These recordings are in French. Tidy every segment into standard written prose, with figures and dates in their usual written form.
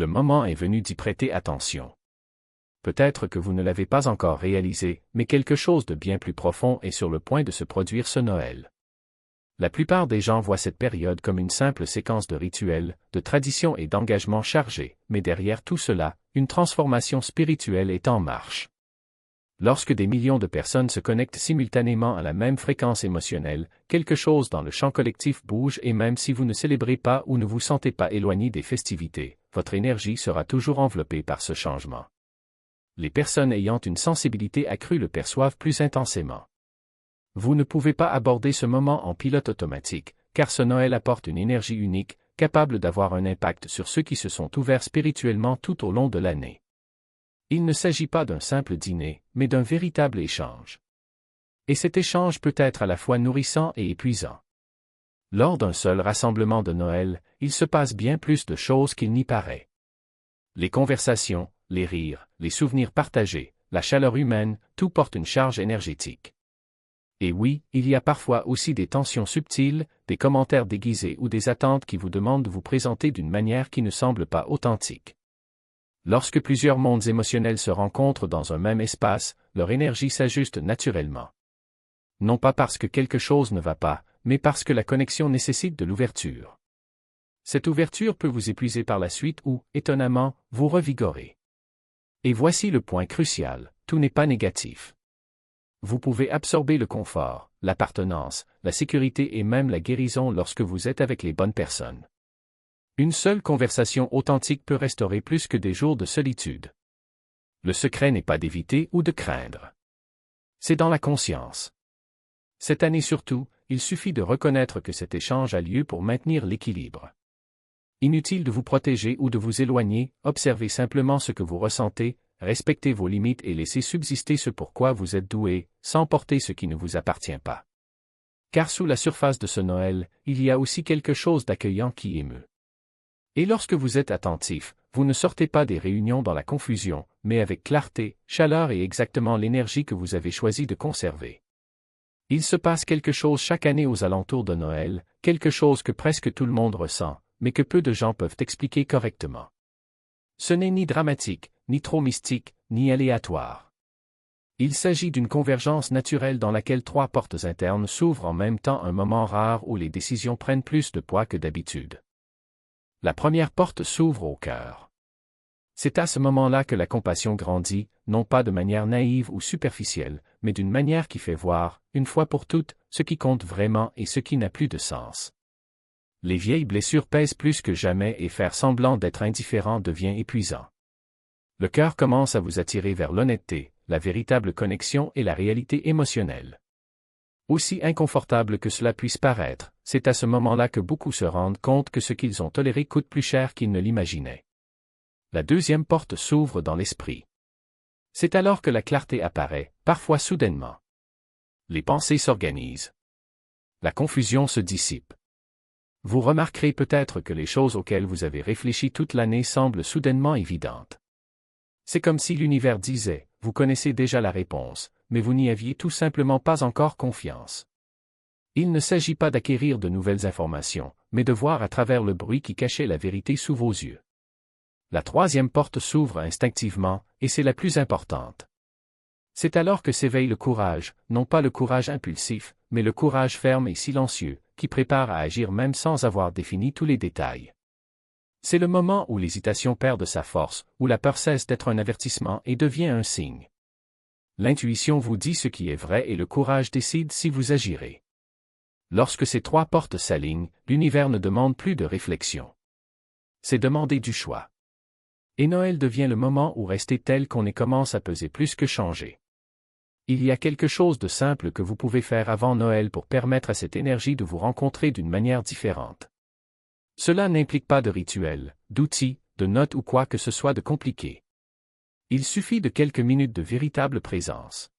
Le moment est venu d'y prêter attention. Peut-être que vous ne l'avez pas encore réalisé, mais quelque chose de bien plus profond est sur le point de se produire ce Noël. La plupart des gens voient cette période comme une simple séquence de rituels, de traditions et d'engagements chargés, mais derrière tout cela, une transformation spirituelle est en marche. Lorsque des millions de personnes se connectent simultanément à la même fréquence émotionnelle, quelque chose dans le champ collectif bouge et même si vous ne célébrez pas ou ne vous sentez pas éloigné des festivités, votre énergie sera toujours enveloppée par ce changement. Les personnes ayant une sensibilité accrue le perçoivent plus intensément. Vous ne pouvez pas aborder ce moment en pilote automatique, car ce Noël apporte une énergie unique, capable d'avoir un impact sur ceux qui se sont ouverts spirituellement tout au long de l'année. Il ne s'agit pas d'un simple dîner, mais d'un véritable échange. Et cet échange peut être à la fois nourrissant et épuisant. Lors d'un seul rassemblement de Noël, il se passe bien plus de choses qu'il n'y paraît. Les conversations, les rires, les souvenirs partagés, la chaleur humaine, tout porte une charge énergétique. Et oui, il y a parfois aussi des tensions subtiles, des commentaires déguisés ou des attentes qui vous demandent de vous présenter d'une manière qui ne semble pas authentique. Lorsque plusieurs mondes émotionnels se rencontrent dans un même espace, leur énergie s'ajuste naturellement. Non pas parce que quelque chose ne va pas, mais parce que la connexion nécessite de l'ouverture. Cette ouverture peut vous épuiser par la suite ou, étonnamment, vous revigorer. Et voici le point crucial, tout n'est pas négatif. Vous pouvez absorber le confort, l'appartenance, la sécurité et même la guérison lorsque vous êtes avec les bonnes personnes. Une seule conversation authentique peut restaurer plus que des jours de solitude. Le secret n'est pas d'éviter ou de craindre. C'est dans la conscience. Cette année surtout, il suffit de reconnaître que cet échange a lieu pour maintenir l'équilibre. Inutile de vous protéger ou de vous éloigner, observez simplement ce que vous ressentez, respectez vos limites et laissez subsister ce pour quoi vous êtes doué, sans porter ce qui ne vous appartient pas. Car sous la surface de ce Noël, il y a aussi quelque chose d'accueillant qui émeut. Et lorsque vous êtes attentif, vous ne sortez pas des réunions dans la confusion, mais avec clarté, chaleur et exactement l'énergie que vous avez choisi de conserver. Il se passe quelque chose chaque année aux alentours de Noël, quelque chose que presque tout le monde ressent, mais que peu de gens peuvent expliquer correctement. Ce n'est ni dramatique, ni trop mystique, ni aléatoire. Il s'agit d'une convergence naturelle dans laquelle trois portes internes s'ouvrent en même temps, un moment rare où les décisions prennent plus de poids que d'habitude. La première porte s'ouvre au cœur. C'est à ce moment-là que la compassion grandit, non pas de manière naïve ou superficielle, mais d'une manière qui fait voir, une fois pour toutes, ce qui compte vraiment et ce qui n'a plus de sens. Les vieilles blessures pèsent plus que jamais et faire semblant d'être indifférent devient épuisant. Le cœur commence à vous attirer vers l'honnêteté, la véritable connexion et la réalité émotionnelle. Aussi inconfortable que cela puisse paraître, c'est à ce moment-là que beaucoup se rendent compte que ce qu'ils ont toléré coûte plus cher qu'ils ne l'imaginaient. La deuxième porte s'ouvre dans l'esprit. C'est alors que la clarté apparaît, parfois soudainement. Les pensées s'organisent. La confusion se dissipe. Vous remarquerez peut-être que les choses auxquelles vous avez réfléchi toute l'année semblent soudainement évidentes. C'est comme si l'univers disait, vous connaissez déjà la réponse, mais vous n'y aviez tout simplement pas encore confiance. Il ne s'agit pas d'acquérir de nouvelles informations, mais de voir à travers le bruit qui cachait la vérité sous vos yeux. La troisième porte s'ouvre instinctivement, et c'est la plus importante. C'est alors que s'éveille le courage, non pas le courage impulsif, mais le courage ferme et silencieux, qui prépare à agir même sans avoir défini tous les détails. C'est le moment où l'hésitation perd de sa force, où la peur cesse d'être un avertissement et devient un signe. L'intuition vous dit ce qui est vrai et le courage décide si vous agirez. Lorsque ces trois portes s'alignent, l'univers ne demande plus de réflexion. C'est demander du choix. Et Noël devient le moment où rester tel qu'on est commence à peser plus que changer. Il y a quelque chose de simple que vous pouvez faire avant Noël pour permettre à cette énergie de vous rencontrer d'une manière différente. Cela n'implique pas de rituel, d'outils, de notes ou quoi que ce soit de compliqué. Il suffit de quelques minutes de véritable présence.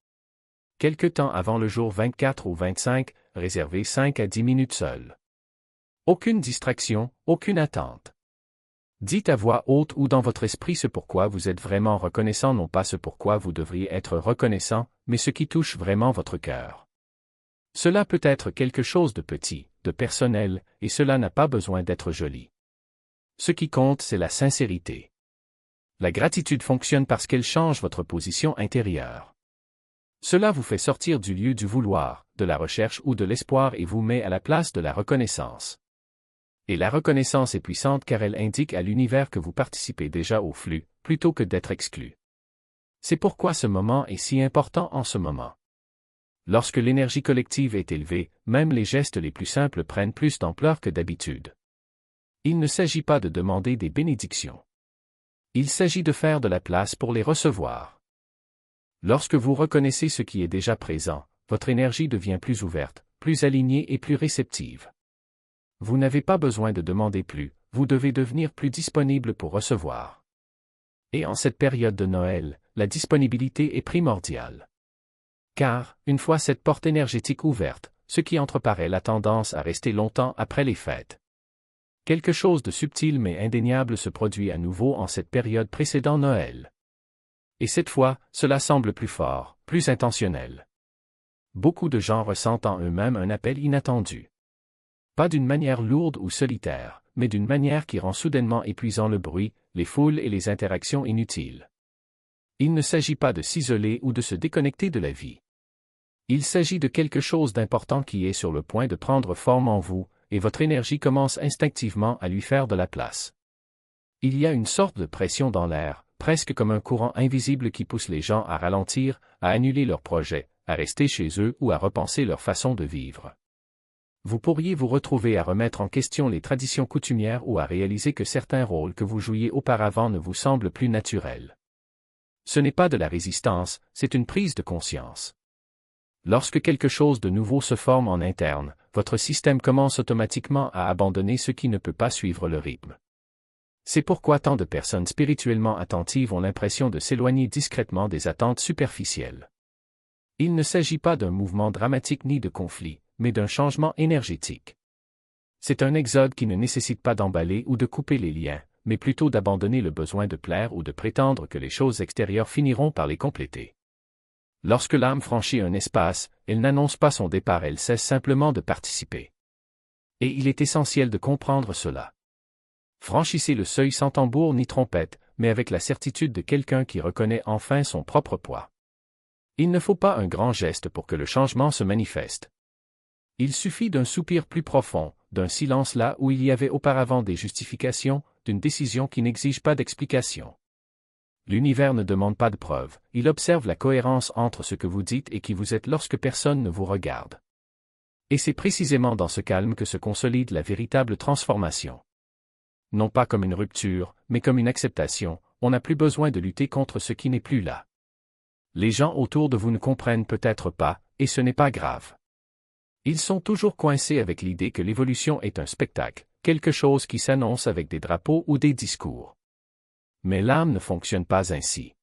Quelque temps avant le jour 24 ou 25, réservez 5 à 10 minutes seul. Aucune distraction, aucune attente. Dites à voix haute ou dans votre esprit ce pourquoi vous êtes vraiment reconnaissant, non pas ce pourquoi vous devriez être reconnaissant, mais ce qui touche vraiment votre cœur. Cela peut être quelque chose de petit, de personnel, et cela n'a pas besoin d'être joli. Ce qui compte, c'est la sincérité. La gratitude fonctionne parce qu'elle change votre position intérieure. Cela vous fait sortir du lieu du vouloir, de la recherche ou de l'espoir et vous met à la place de la reconnaissance. Et la reconnaissance est puissante car elle indique à l'univers que vous participez déjà au flux, plutôt que d'être exclu. C'est pourquoi ce moment est si important en ce moment. Lorsque l'énergie collective est élevée, même les gestes les plus simples prennent plus d'ampleur que d'habitude. Il ne s'agit pas de demander des bénédictions. Il s'agit de faire de la place pour les recevoir. Lorsque vous reconnaissez ce qui est déjà présent, votre énergie devient plus ouverte, plus alignée et plus réceptive. Vous n'avez pas besoin de demander plus, vous devez devenir plus disponible pour recevoir. Et en cette période de Noël, la disponibilité est primordiale. Car, une fois cette porte énergétique ouverte, ce qui entreparaît la tendance à rester longtemps après les fêtes. Quelque chose de subtil mais indéniable se produit à nouveau en cette période précédant Noël. Et cette fois, cela semble plus fort, plus intentionnel. Beaucoup de gens ressentent en eux-mêmes un appel inattendu. Pas d'une manière lourde ou solitaire, mais d'une manière qui rend soudainement épuisant le bruit, les foules et les interactions inutiles. Il ne s'agit pas de s'isoler ou de se déconnecter de la vie. Il s'agit de quelque chose d'important qui est sur le point de prendre forme en vous, et votre énergie commence instinctivement à lui faire de la place. Il y a une sorte de pression dans l'air, presque comme un courant invisible qui pousse les gens à ralentir, à annuler leurs projets, à rester chez eux ou à repenser leur façon de vivre. Vous pourriez vous retrouver à remettre en question les traditions coutumières ou à réaliser que certains rôles que vous jouiez auparavant ne vous semblent plus naturels. Ce n'est pas de la résistance, c'est une prise de conscience. Lorsque quelque chose de nouveau se forme en interne, votre système commence automatiquement à abandonner ce qui ne peut pas suivre le rythme. C'est pourquoi tant de personnes spirituellement attentives ont l'impression de s'éloigner discrètement des attentes superficielles. Il ne s'agit pas d'un mouvement dramatique ni de conflit, mais d'un changement énergétique. C'est un exode qui ne nécessite pas d'emballer ou de couper les liens, mais plutôt d'abandonner le besoin de plaire ou de prétendre que les choses extérieures finiront par les compléter. Lorsque l'âme franchit un espace, elle n'annonce pas son départ, elle cesse simplement de participer. Et il est essentiel de comprendre cela. Franchissez le seuil sans tambour ni trompette, mais avec la certitude de quelqu'un qui reconnaît enfin son propre poids. Il ne faut pas un grand geste pour que le changement se manifeste. Il suffit d'un soupir plus profond, d'un silence là où il y avait auparavant des justifications, d'une décision qui n'exige pas d'explication. L'univers ne demande pas de preuves, il observe la cohérence entre ce que vous dites et qui vous êtes lorsque personne ne vous regarde. Et c'est précisément dans ce calme que se consolide la véritable transformation. Non pas comme une rupture, mais comme une acceptation, on n'a plus besoin de lutter contre ce qui n'est plus là. Les gens autour de vous ne comprennent peut-être pas, et ce n'est pas grave. Ils sont toujours coincés avec l'idée que l'évolution est un spectacle, quelque chose qui s'annonce avec des drapeaux ou des discours. Mais l'âme ne fonctionne pas ainsi.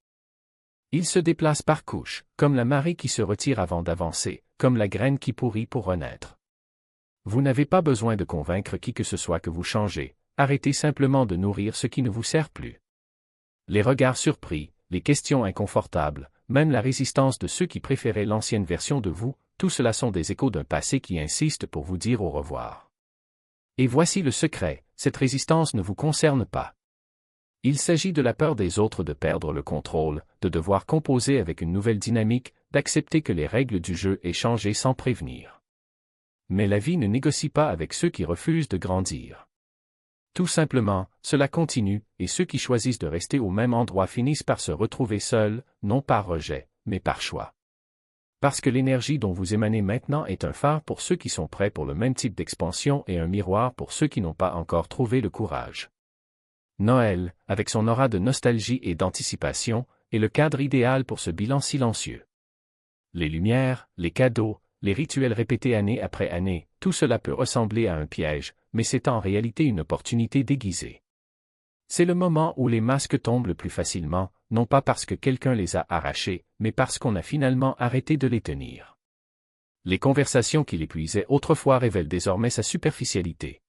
Il se déplace par couches, comme la marée qui se retire avant d'avancer, comme la graine qui pourrit pour renaître. Vous n'avez pas besoin de convaincre qui que ce soit que vous changez, arrêtez simplement de nourrir ce qui ne vous sert plus. Les regards surpris, les questions inconfortables, même la résistance de ceux qui préféraient l'ancienne version de vous, tout cela sont des échos d'un passé qui insiste pour vous dire au revoir. Et voici le secret, cette résistance ne vous concerne pas. Il s'agit de la peur des autres de perdre le contrôle, de devoir composer avec une nouvelle dynamique, d'accepter que les règles du jeu aient changé sans prévenir. Mais la vie ne négocie pas avec ceux qui refusent de grandir. Tout simplement, cela continue, et ceux qui choisissent de rester au même endroit finissent par se retrouver seuls, non par rejet, mais par choix. Parce que l'énergie dont vous émanez maintenant est un phare pour ceux qui sont prêts pour le même type d'expansion et un miroir pour ceux qui n'ont pas encore trouvé le courage. Noël, avec son aura de nostalgie et d'anticipation, est le cadre idéal pour ce bilan silencieux. Les lumières, les cadeaux, les rituels répétés année après année, tout cela peut ressembler à un piège, mais c'est en réalité une opportunité déguisée. C'est le moment où les masques tombent le plus facilement, non pas parce que quelqu'un les a arrachés, mais parce qu'on a finalement arrêté de les tenir. Les conversations qui l'épuisaient autrefois révèlent désormais sa superficialité.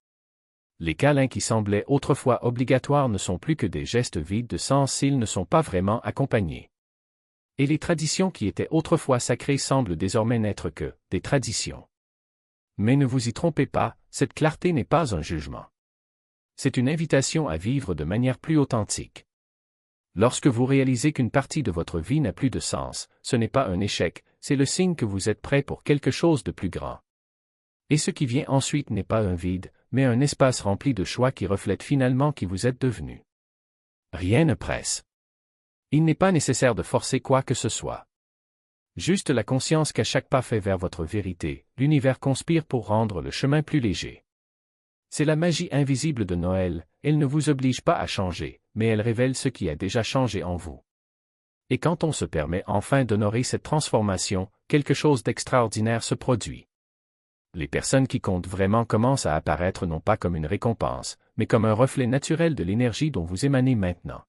Les câlins qui semblaient autrefois obligatoires ne sont plus que des gestes vides de sens s'ils ne sont pas vraiment accompagnés. Et les traditions qui étaient autrefois sacrées semblent désormais n'être que des traditions. Mais ne vous y trompez pas, cette clarté n'est pas un jugement. C'est une invitation à vivre de manière plus authentique. Lorsque vous réalisez qu'une partie de votre vie n'a plus de sens, ce n'est pas un échec, c'est le signe que vous êtes prêt pour quelque chose de plus grand. Et ce qui vient ensuite n'est pas un vide, mais un espace rempli de choix qui reflète finalement qui vous êtes devenu. Rien ne presse. Il n'est pas nécessaire de forcer quoi que ce soit. Juste la conscience qu'à chaque pas fait vers votre vérité, l'univers conspire pour rendre le chemin plus léger. C'est la magie invisible de Noël, elle ne vous oblige pas à changer, mais elle révèle ce qui a déjà changé en vous. Et quand on se permet enfin d'honorer cette transformation, quelque chose d'extraordinaire se produit. Les personnes qui comptent vraiment commencent à apparaître non pas comme une récompense, mais comme un reflet naturel de l'énergie dont vous émanez maintenant.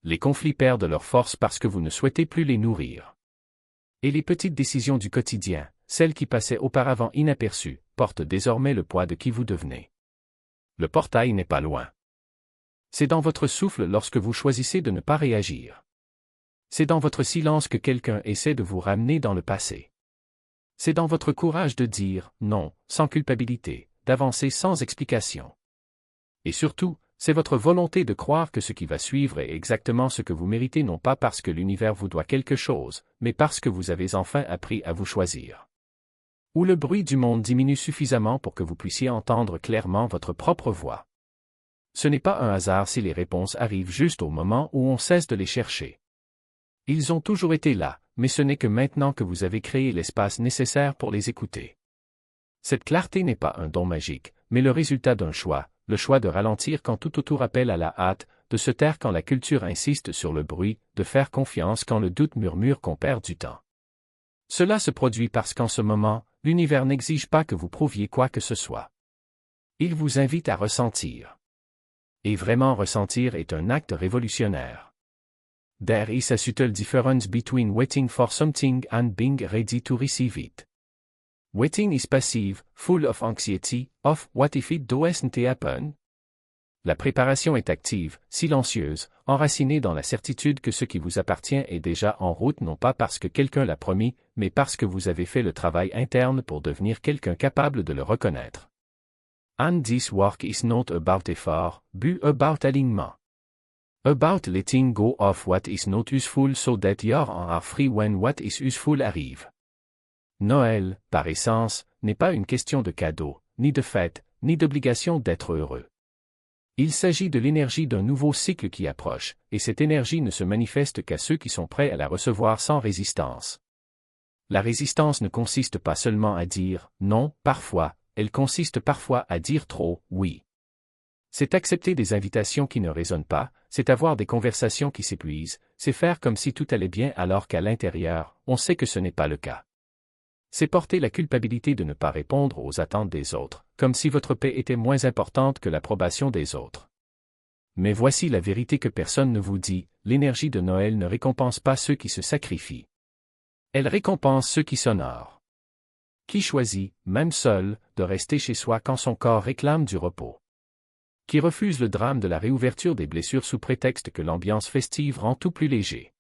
Les conflits perdent leur force parce que vous ne souhaitez plus les nourrir. Et les petites décisions du quotidien, celles qui passaient auparavant inaperçues, portent désormais le poids de qui vous devenez. Le portail n'est pas loin. C'est dans votre souffle lorsque vous choisissez de ne pas réagir. C'est dans votre silence que quelqu'un essaie de vous ramener dans le passé. C'est dans votre courage de dire « non » sans culpabilité, d'avancer sans explication. Et surtout, c'est votre volonté de croire que ce qui va suivre est exactement ce que vous méritez non pas parce que l'univers vous doit quelque chose, mais parce que vous avez enfin appris à vous choisir. Où le bruit du monde diminue suffisamment pour que vous puissiez entendre clairement votre propre voix. Ce n'est pas un hasard si les réponses arrivent juste au moment où on cesse de les chercher. Ils ont toujours été là, mais ce n'est que maintenant que vous avez créé l'espace nécessaire pour les écouter. Cette clarté n'est pas un don magique, mais le résultat d'un choix, le choix de ralentir quand tout autour appelle à la hâte, de se taire quand la culture insiste sur le bruit, de faire confiance quand le doute murmure qu'on perd du temps. Cela se produit parce qu'en ce moment, l'univers n'exige pas que vous prouviez quoi que ce soit. Il vous invite à ressentir. Et vraiment ressentir est un acte révolutionnaire. There is a subtle difference between waiting for something and being ready to receive it. Waiting is passive, full of anxiety, of what if it doesn't happen? La préparation est active, silencieuse, enracinée dans la certitude que ce qui vous appartient est déjà en route non pas parce que quelqu'un l'a promis, mais parce que vous avez fait le travail interne pour devenir quelqu'un capable de le reconnaître. And this work is not about effort, but about alignement. About letting go of what is not useful so that you are free when what is useful arrive. Noël, par essence, n'est pas une question de cadeau, ni de fête, ni d'obligation d'être heureux. Il s'agit de l'énergie d'un nouveau cycle qui approche, et cette énergie ne se manifeste qu'à ceux qui sont prêts à la recevoir sans résistance. La résistance ne consiste pas seulement à dire « non » parfois, elle consiste parfois à dire trop « oui ». C'est accepter des invitations qui ne résonnent pas, c'est avoir des conversations qui s'épuisent, c'est faire comme si tout allait bien alors qu'à l'intérieur, on sait que ce n'est pas le cas. C'est porter la culpabilité de ne pas répondre aux attentes des autres, comme si votre paix était moins importante que l'approbation des autres. Mais voici la vérité que personne ne vous dit, l'énergie de Noël ne récompense pas ceux qui se sacrifient. Elle récompense ceux qui s'honorent. Qui choisit, même seul, de rester chez soi quand son corps réclame du repos. Qui refuse le drame de la réouverture des blessures sous prétexte que l'ambiance festive rend tout plus léger.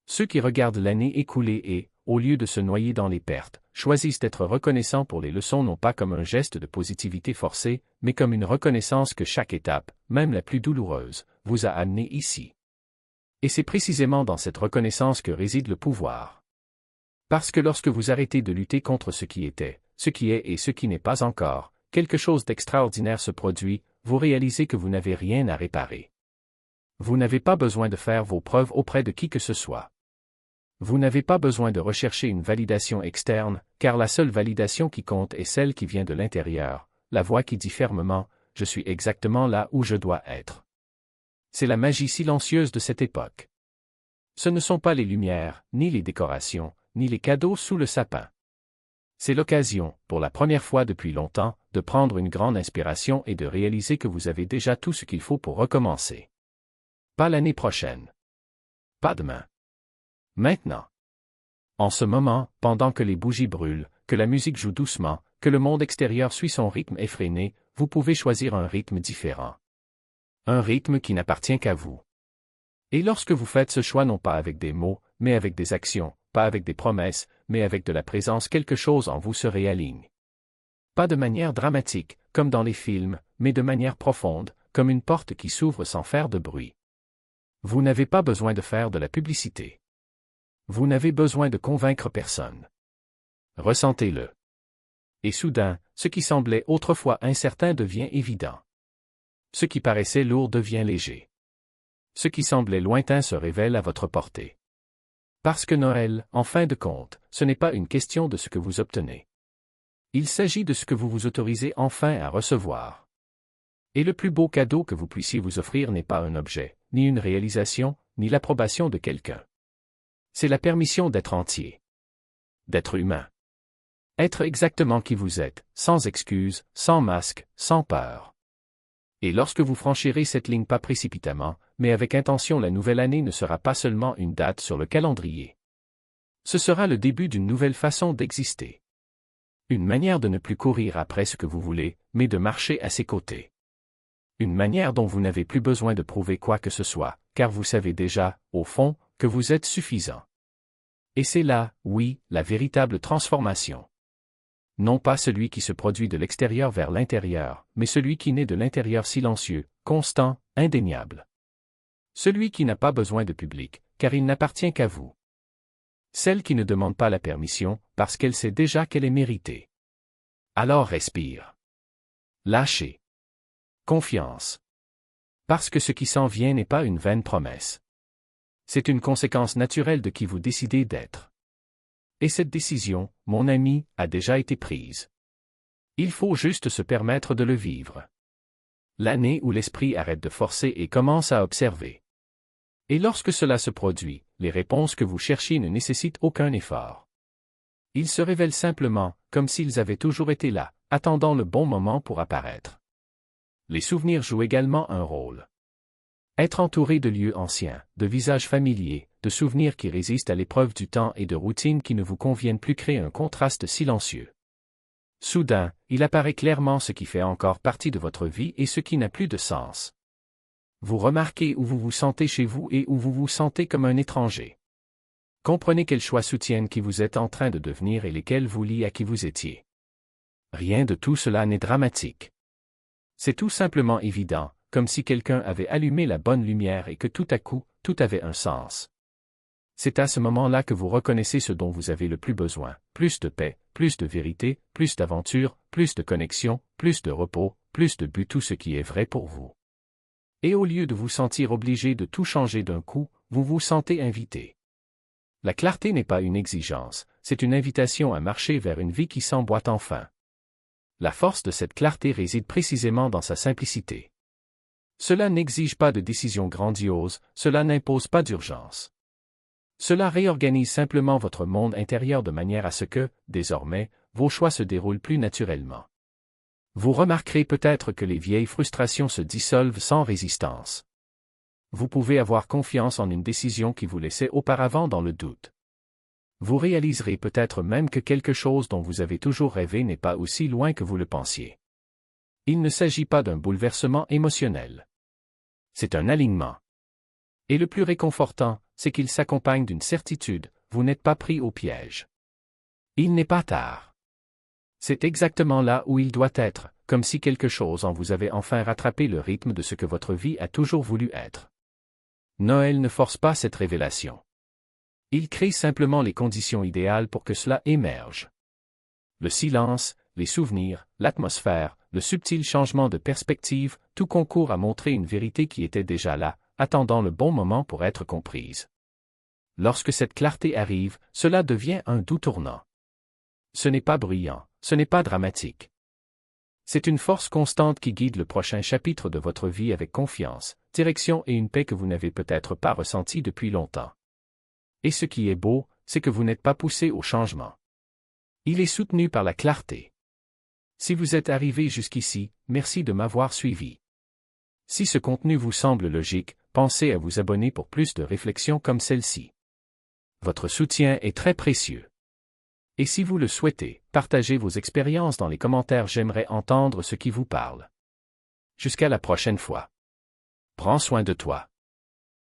Ceux qui regardent l'année écoulée et, au lieu de se noyer dans les pertes, choisissent d'être reconnaissants pour les leçons non pas comme un geste de positivité forcée, mais comme une reconnaissance que chaque étape, même la plus douloureuse, vous a amené ici. Et c'est précisément dans cette reconnaissance que réside le pouvoir. Parce que lorsque vous arrêtez de lutter contre ce qui était, ce qui est et ce qui n'est pas encore, quelque chose d'extraordinaire se produit, vous réalisez que vous n'avez rien à réparer. Vous n'avez pas besoin de faire vos preuves auprès de qui que ce soit. Vous n'avez pas besoin de rechercher une validation externe, car la seule validation qui compte est celle qui vient de l'intérieur, la voix qui dit fermement « Je suis exactement là où je dois être ». C'est la magie silencieuse de cette époque. Ce ne sont pas les lumières, ni les décorations, ni les cadeaux sous le sapin. C'est l'occasion, pour la première fois depuis longtemps, de prendre une grande inspiration et de réaliser que vous avez déjà tout ce qu'il faut pour recommencer. Pas l'année prochaine. Pas demain. Maintenant. En ce moment, pendant que les bougies brûlent, que la musique joue doucement, que le monde extérieur suit son rythme effréné, vous pouvez choisir un rythme différent. Un rythme qui n'appartient qu'à vous. Et lorsque vous faites ce choix non pas avec des mots, mais avec des actions, pas avec des promesses, mais avec de la présence, quelque chose en vous se réaligne. Pas de manière dramatique, comme dans les films, mais de manière profonde, comme une porte qui s'ouvre sans faire de bruit. Vous n'avez pas besoin de faire de la publicité. Vous n'avez besoin de convaincre personne. Ressentez-le. Et soudain, ce qui semblait autrefois incertain devient évident. Ce qui paraissait lourd devient léger. Ce qui semblait lointain se révèle à votre portée. Parce que Noël, en fin de compte, ce n'est pas une question de ce que vous obtenez. Il s'agit de ce que vous vous autorisez enfin à recevoir. Et le plus beau cadeau que vous puissiez vous offrir n'est pas un objet, ni une réalisation, ni l'approbation de quelqu'un. C'est la permission d'être entier. D'être humain. Être exactement qui vous êtes, sans excuse, sans masque, sans peur. Et lorsque vous franchirez cette ligne pas précipitamment, mais avec intention, la nouvelle année ne sera pas seulement une date sur le calendrier. Ce sera le début d'une nouvelle façon d'exister. Une manière de ne plus courir après ce que vous voulez, mais de marcher à ses côtés. Une manière dont vous n'avez plus besoin de prouver quoi que ce soit, car vous savez déjà, au fond, que vous êtes suffisant. Et c'est là, oui, la véritable transformation. Non pas celui qui se produit de l'extérieur vers l'intérieur, mais celui qui naît de l'intérieur silencieux, constant, indéniable. Celui qui n'a pas besoin de public, car il n'appartient qu'à vous. Celle qui ne demande pas la permission, parce qu'elle sait déjà qu'elle est méritée. Alors respire. Lâchez. Confiance. Parce que ce qui s'en vient n'est pas une vaine promesse. C'est une conséquence naturelle de qui vous décidez d'être. Et cette décision, mon ami, a déjà été prise. Il faut juste se permettre de le vivre. L'année où l'esprit arrête de forcer et commence à observer. Et lorsque cela se produit, les réponses que vous cherchiez ne nécessitent aucun effort. Ils se révèlent simplement, comme s'ils avaient toujours été là, attendant le bon moment pour apparaître. Les souvenirs jouent également un rôle. Être entouré de lieux anciens, de visages familiers, de souvenirs qui résistent à l'épreuve du temps et de routines qui ne vous conviennent plus crée un contraste silencieux. Soudain, il apparaît clairement ce qui fait encore partie de votre vie et ce qui n'a plus de sens. Vous remarquez où vous vous sentez chez vous et où vous vous sentez comme un étranger. Comprenez quels choix soutiennent qui vous êtes en train de devenir et lesquels vous lient à qui vous étiez. Rien de tout cela n'est dramatique. C'est tout simplement évident, comme si quelqu'un avait allumé la bonne lumière et que tout à coup, tout avait un sens. C'est à ce moment-là que vous reconnaissez ce dont vous avez le plus besoin, plus de paix, plus de vérité, plus d'aventure, plus de connexion, plus de repos, plus de but, tout ce qui est vrai pour vous. Et au lieu de vous sentir obligé de tout changer d'un coup, vous vous sentez invité. La clarté n'est pas une exigence, c'est une invitation à marcher vers une vie qui s'emboîte enfin. La force de cette clarté réside précisément dans sa simplicité. Cela n'exige pas de décision grandiose, cela n'impose pas d'urgence. Cela réorganise simplement votre monde intérieur de manière à ce que, désormais, vos choix se déroulent plus naturellement. Vous remarquerez peut-être que les vieilles frustrations se dissolvent sans résistance. Vous pouvez avoir confiance en une décision qui vous laissait auparavant dans le doute. Vous réaliserez peut-être même que quelque chose dont vous avez toujours rêvé n'est pas aussi loin que vous le pensiez. Il ne s'agit pas d'un bouleversement émotionnel. C'est un alignement. Et le plus réconfortant, c'est qu'il s'accompagne d'une certitude, vous n'êtes pas pris au piège. Il n'est pas tard. C'est exactement là où il doit être, comme si quelque chose en vous avait enfin rattrapé le rythme de ce que votre vie a toujours voulu être. Noël ne force pas cette révélation. Il crée simplement les conditions idéales pour que cela émerge. Le silence, les souvenirs, l'atmosphère, le subtil changement de perspective, tout concourt à montrer une vérité qui était déjà là, attendant le bon moment pour être comprise. Lorsque cette clarté arrive, cela devient un doux tournant. Ce n'est pas bruyant, ce n'est pas dramatique. C'est une force constante qui guide le prochain chapitre de votre vie avec confiance, direction et une paix que vous n'avez peut-être pas ressentie depuis longtemps. Et ce qui est beau, c'est que vous n'êtes pas poussé au changement. Il est soutenu par la clarté. Si vous êtes arrivé jusqu'ici, merci de m'avoir suivi. Si ce contenu vous semble logique, pensez à vous abonner pour plus de réflexions comme celle-ci. Votre soutien est très précieux. Et si vous le souhaitez, partagez vos expériences dans les commentaires, j'aimerais entendre ce qui vous parle. Jusqu'à la prochaine fois. Prends soin de toi.